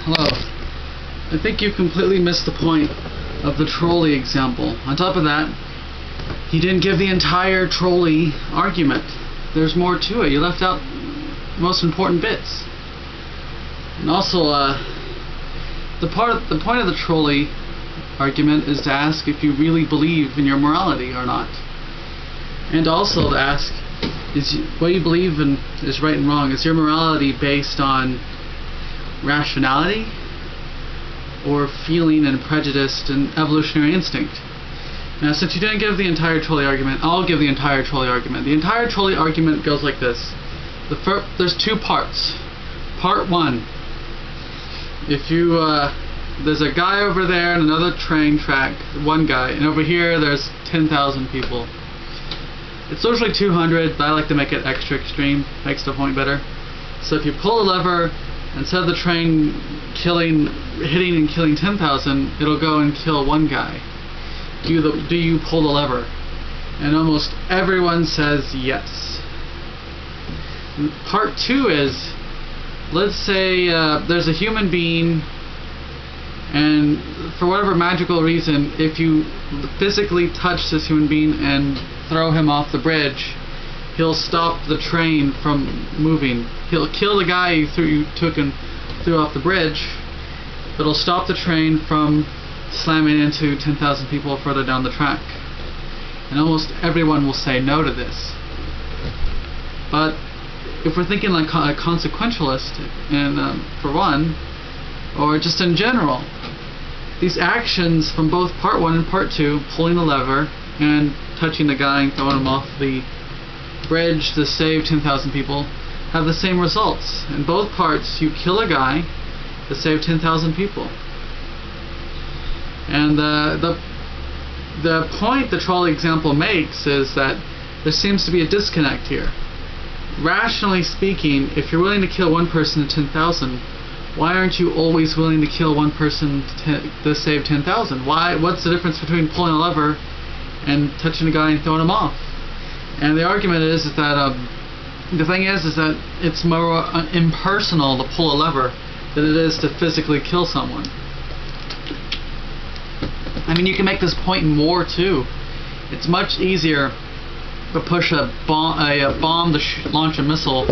Hello. I think you completely missed the point of the trolley example. On top of that, he didn't give the entire trolley argument. There's more to it. You left out the most important bits. And also, the point of the trolley argument is to ask if you really believe in your morality or not. And also to ask, what you believe in is right and wrong. Is your morality based on rationality or feeling and prejudice and evolutionary instinct? Now, since you didn't give the entire trolley argument, I'll give the entire trolley argument. The entire trolley argument goes like this. There's two parts. Part one. If you there's a guy over there and another train track, one guy, and over here there's 10,000 people. It's usually 200, but I like to make it extra extreme, makes the point better. So if you pull a lever, instead of the train hitting and killing 10,000, it'll go and kill one guy. Do you pull the lever? And almost everyone says yes. Part two is, let's say there's a human being, and for whatever magical reason, if you physically touch this human being and throw him off the bridge, he'll stop the train from moving. He'll kill the guy you threw off the bridge, but it'll stop the train from slamming into 10,000 people further down the track. And almost everyone will say no to this. But if we're thinking like a consequentialist, and for one, or just in general, these actions from both part one and part two, pulling the lever and touching the guy and throwing him off the bridge to save 10,000 people, have the same results. In both parts, you kill a guy to save 10,000 people. And the point the trolley example makes is that there seems to be a disconnect here. Rationally speaking, if you're willing to kill one person to 10,000, why aren't you always willing to kill one person to save 10,000? What's the difference between pulling a lever and touching a guy and throwing him off? And the argument is that the thing is that it's more impersonal to pull a lever than it is to physically kill someone. I mean, you can make this point more too. It's much easier to push a bomb to launch a missile,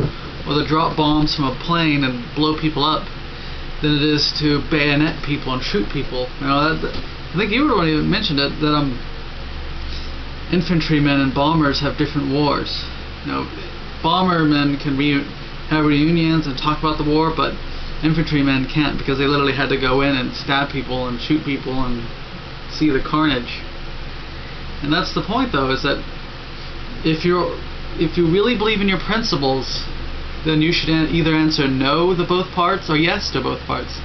or to drop bombs from a plane and blow people up, than it is to bayonet people and shoot people. You know, I think you were the one who mentioned it, that infantrymen and bombers have different wars. You know, bombermen can have reunions and talk about the war, but infantrymen can't, because they literally had to go in and stab people and shoot people and see the carnage. And that's the point, though, is that if you really believe in your principles, then you should either answer no to both parts or yes to both parts.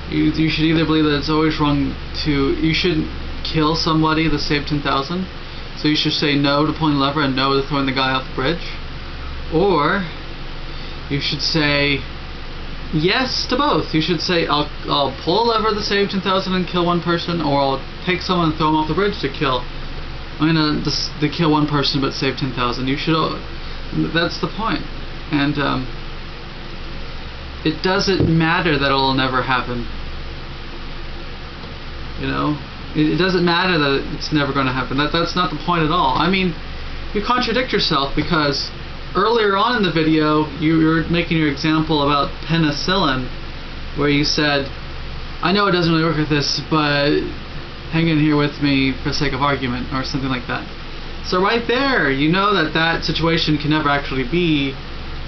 You should either believe that it's always wrong you shouldn't kill somebody to save 10,000, so you should say no to pulling the lever and no to throwing the guy off the bridge, or you should say yes to both. You should say I'll pull a lever to save 10,000 and kill one person, or I'll take someone and throw them off the bridge to kill one person but save 10,000. You should. That's the point. And it doesn't matter that it'll never happen. You know, it doesn't matter that it's never going to happen. That's not the point at all. I mean, you contradict yourself, because earlier on in the video you were making your example about penicillin, where you said, I know it doesn't really work with this, but hang in here with me for the sake of argument, or something like that. So right there, you know that situation can never actually be,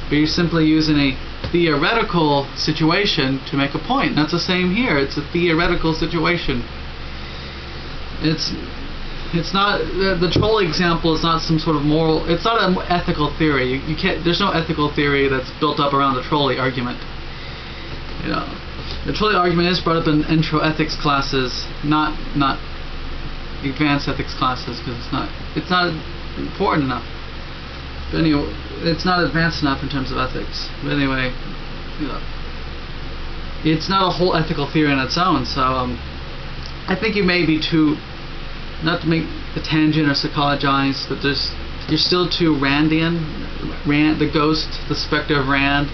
but you're simply using a theoretical situation to make a point. And that's the same here. It's a theoretical situation. It's not, the trolley example is not some sort of moral, it's not an ethical theory. You can't, there's no ethical theory that's built up around the trolley argument. You know, the trolley argument is brought up in intro ethics classes, not advanced ethics classes, because it's not important enough. But anyway, it's not advanced enough in terms of ethics. But anyway, you know, it's not a whole ethical theory on its own. So I think you may be too, not to make the tangent or psychologize, but you're still too Randian. The ghost, the specter of Rand,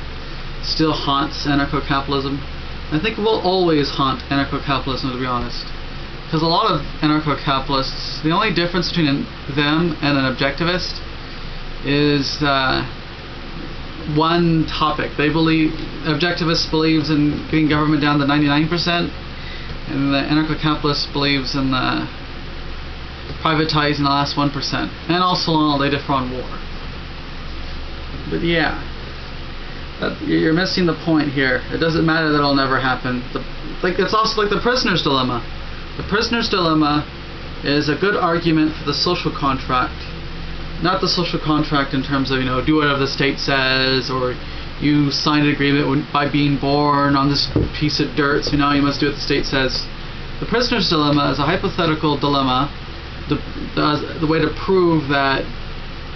still haunts anarcho-capitalism. I think it will always haunt anarcho-capitalism, to be honest. Because a lot of anarcho-capitalists, the only difference between them and an objectivist is one topic. Objectivist believes in getting government down to 99%, and the anarcho-capitalist believes in privatizing the last 1%. And also they differ on war. But yeah, you're missing the point here. It doesn't matter that it'll never happen. It's also like the prisoner's dilemma. The prisoner's dilemma is a good argument for the social contract. Not the social contract in terms of, do whatever the state says, or you signed an agreement by being born on this piece of dirt, so now you must do what the state says. The prisoner's dilemma is a hypothetical dilemma, the way to prove that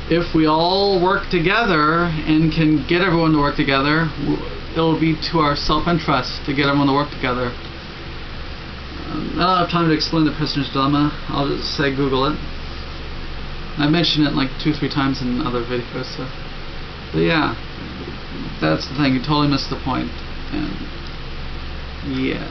if we all work together and can get everyone to work together, it'll be to our self-interest to get everyone to work together. I don't have time to explain the prisoner's dilemma. I'll just say Google it. I mentioned it like 2-3 times in other videos. So. But yeah, that's the thing. You totally missed the point. And yeah.